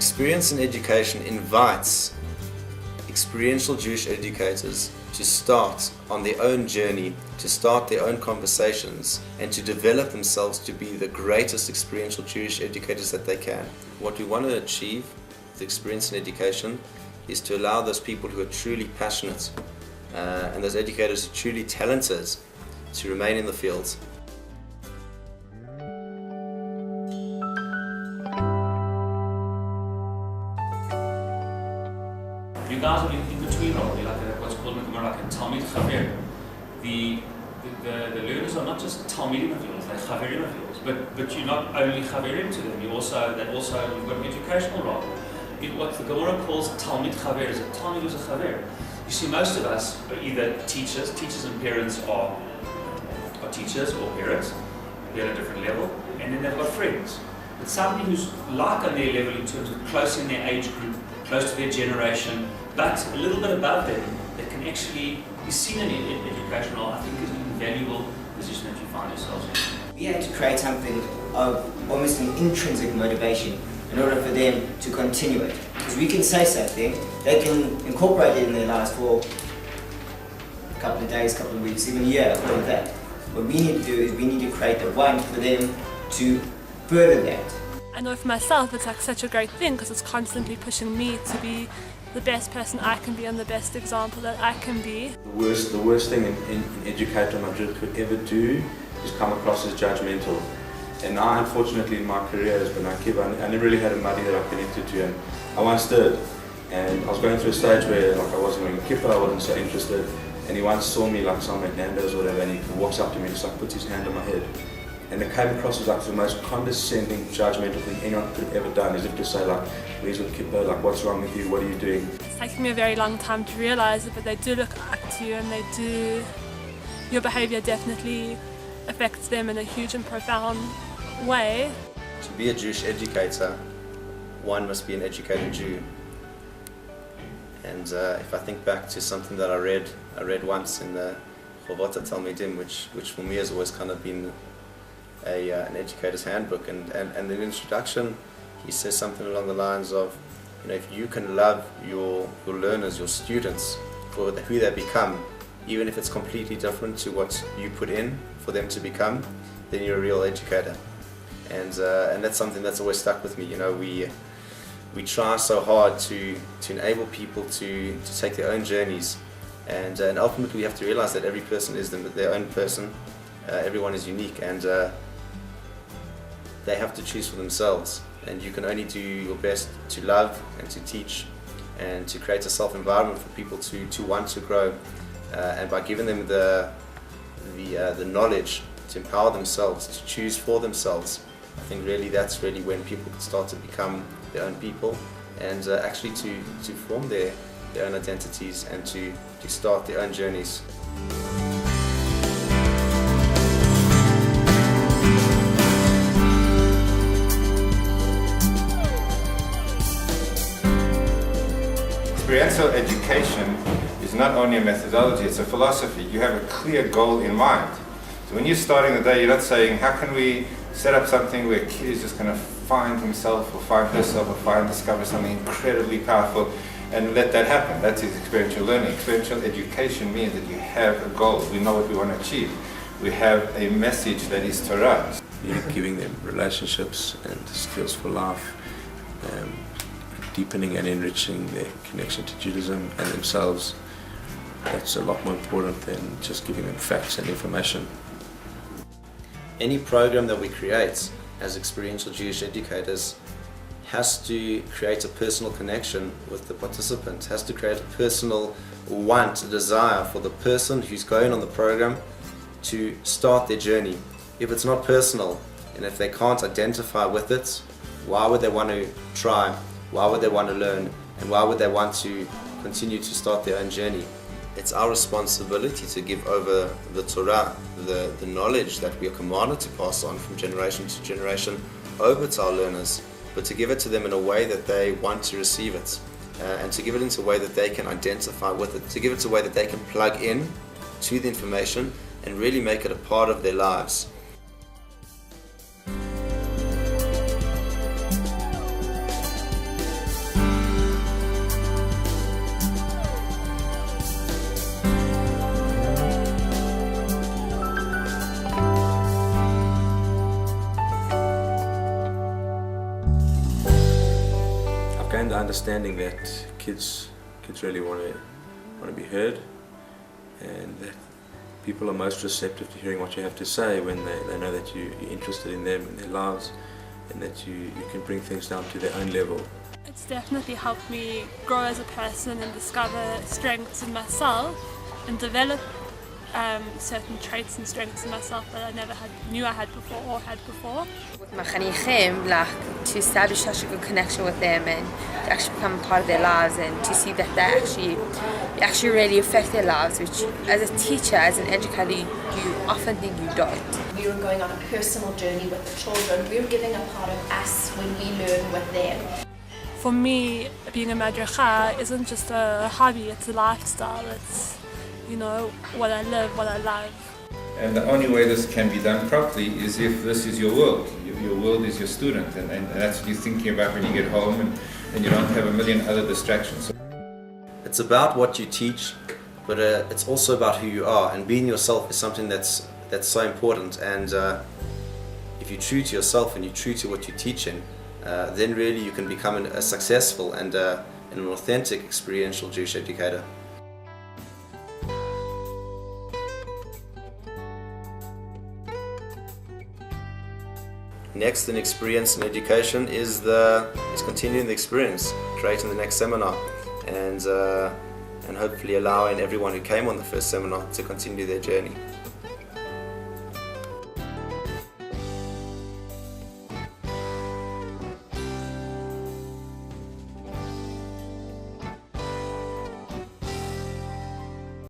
Experience in Education invites experiential Jewish educators to start on their own journey, to start their own conversations, and to develop themselves to be the greatest experiential Jewish educators that they can. What we want to achieve with Experience in Education is to allow those people who are truly passionate and those educators who are truly talented to remain in the field. You guys are in between role, you're like what's called more like a Talmid Chaver. The learners are not just Talmidim fields, they're Chaverim fields, but you're not only Chaverim to them, you've got an educational role. What the Gemara calls Talmid Chaver is a Talmid who's a Chaver. You see, most of us are either teachers and parents are teachers or parents, they're at a different level, and then they've got friends. But somebody who's like on their level in terms of close in their age group, close to their generation, but a little bit above them, that can actually be seen in educational, I think is an invaluable position that you find yourselves in. We had to create something of almost an intrinsic motivation in order for them to continue it. Because we can say something, they can incorporate it in their lives for a couple of days, couple of weeks, even a year, all of that. What we need to do is we need to create the want for them to further that. I know for myself it's like such a great thing because it's constantly pushing me to be the best person I can be and the best example that I can be. The worst thing an educator Madrid could ever do is come across as judgmental. And I, unfortunately, in my career as Ben Akiva, I never really had a buddy that I connected to, and I once did. And I was going through a stage where I wasn't wearing a kippah, I wasn't so interested, and he once saw me somewhere at Nando's or whatever, and he walks up to me and just puts his hand on my head. And it came across as the most condescending, judgmental thing anyone could have ever done, as if to say where's your kippah, what's wrong with you, what are you doing? It's taken me a very long time to realise it, but they do look up to you and your behaviour definitely affects them in a huge and profound way. To be a Jewish educator, one must be an educated Jew. And if I think back to something that I read once in the Chovot Talmidim, which for me has always kind of been an educator's handbook, and in the introduction he says something along the lines of, if you can love your learners, your students, for who they become, even if it's completely different to what you put in for them to become, then you're a real educator. And that's something that's always stuck with me. We try so hard to enable people to take their own journeys, and ultimately we have to realize that every person is their own person. Everyone is unique, and they have to choose for themselves. And you can only do your best to love and to teach and to create a self-environment for people to want to grow. And by giving them the knowledge to empower themselves, to choose for themselves, I think that's really when people start to become their own people, and actually to form their own identities and to start their own journeys. Experiential education is not only a methodology, it's a philosophy. You have a clear goal in mind. So when you're starting the day, you're not saying, how can we set up something where a kid is just going to find himself or find herself or discover something incredibly powerful and let that happen. That is experiential learning. Experiential education means that you have a goal. We know what we want to achieve. We have a message that is Torah. You're giving them relationships and skills for life, deepening and enriching their connection to Judaism and themselves. That's a lot more important than just giving them facts and information. Any program that we create as experiential Jewish educators has to create a personal connection with the participant, has to create a personal want, a desire for the person who's going on the program to start their journey. If it's not personal, and if they can't identify with it, why would they want to try? Why would they want to learn? And why would they want to continue to start their own journey? It's our responsibility to give over the Torah, the knowledge that we are commanded to pass on from generation to generation over to our learners, but to give it to them in a way that they want to receive it, and to give it in a way that they can identify with it, to give it in a way that they can plug in to the information and really make it a part of their lives. gained the understanding that kids really want to be heard, and that people are most receptive to hearing what you have to say when they know that you're interested in them and their lives, and that you can bring things down to their own level. It's definitely helped me grow as a person and discover strengths in myself and develop certain traits and strengths in myself that I never knew I had before or had before. With my chanichim, like to establish such a good connection with them and to actually become a part of their lives, and to see that they actually really affect their lives, which as a teacher, as an educator, you often think you don't. We were going on a personal journey with the children. We were giving a part of us when we learn with them. For me, being a madricha isn't just a hobby, it's a lifestyle. It's, you know, what I live, what I love. And the only way this can be done properly is if this is your world. Your world is your student, and that's what you're thinking about when you get home, and you don't have a million other distractions. It's about what you teach, but it's also about who you are, and being yourself is something that's so important. And if you're true to yourself and you're true to what you're teaching, then really you can become a successful and an authentic experiential Jewish educator. Next in experience and education is continuing the experience, creating the next seminar, and hopefully allowing everyone who came on the first seminar to continue their journey.